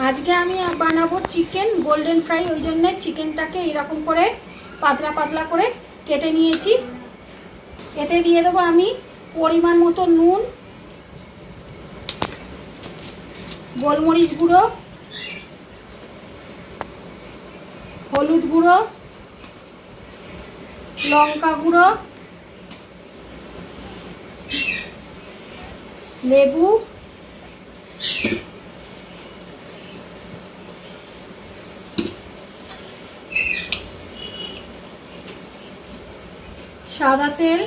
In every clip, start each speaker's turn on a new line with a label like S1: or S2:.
S1: আজকে আমি বানাবো চিকেন গোল্ডেন ফ্রাই। ওই জন্য চিকেনটাকে এরকম করে পাতলা পাতলা করে কেটে নিয়েছি। এতে দিয়ে দেবো আমি পরিমাণ মতো নুন, গোলমরিচ গুঁড়ো, হলুদ গুঁড়ো, লঙ্কা গুঁড়ো, লেবু, সাদা তেল,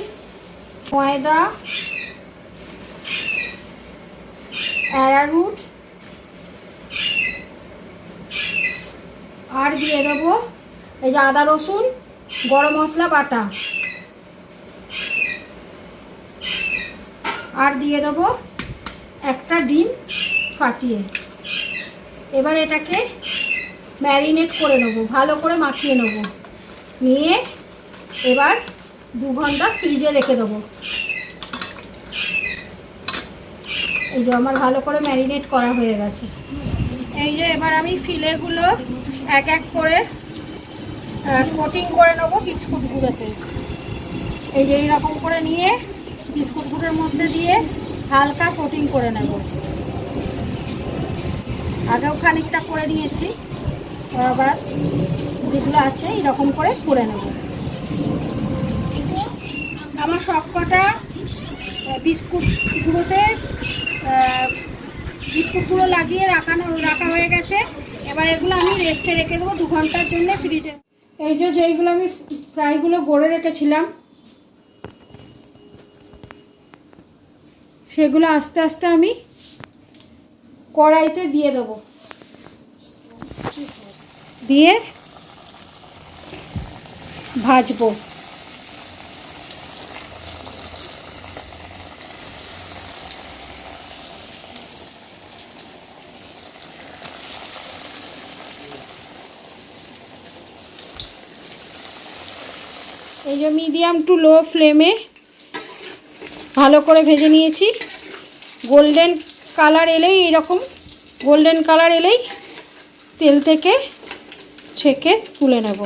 S1: ময়দা, অ্যারারুট আর দিয়ে দেবো এই যে আদা রসুন গরম মশলা বাটা, আর দিয়ে দেবো একটা ডিম ফাটিয়ে। এবার এটাকে ম্যারিনেট করে নেবো, ভালো করে মাখিয়ে নেবো, নিয়ে এবার 2 ঘন্টা ফ্রিজে রেখে দেবো। এই যে আমার ভালো করে ম্যারিনেট করা হয়ে গেছে। এই যে এবার আমি ফিলেগুলো এক এক করে কোটিং করে নেবো বিস্কুট গুঁড়োতে। এই যে এইরকম করে নিয়ে বিস্কুট গুঁড়োর মধ্যে দিয়ে হালকা কোটিং করে নেব। আগেও খানিকটা করে নিয়েছি, আবার যেগুলো আছে এরকম করে করে নেব। আমার সবকটা বিস্কুট গুঁড়োতে বিস্কুট গুঁড়ো লাগিয়ে রাখা হয়ে গেছে। এবার এগুলো আমি রেস্টে রেখে দেবো 2 ঘন্টার জন্য ফ্রিজে। এই যে যেইগুলো আমি ফ্রাইগুলো গড়ে রেখেছিলাম সেগুলো আস্তে আস্তে আমি কড়াইতে দিয়ে দেবো, দিয়ে ভাজবো। এই যে মিডিয়াম টু লো ফ্লেমে ভালো করে ভেজে নিয়েছি। গোল্ডেন কালার এলেই এরকম গোল্ডেন কালার এলেই তেল থেকে ছেঁকে তুলে নেব।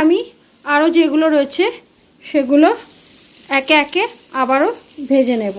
S1: আমি আরও যেগুলো রয়েছে সেগুলো একে একে আবারও ভেজে নেব।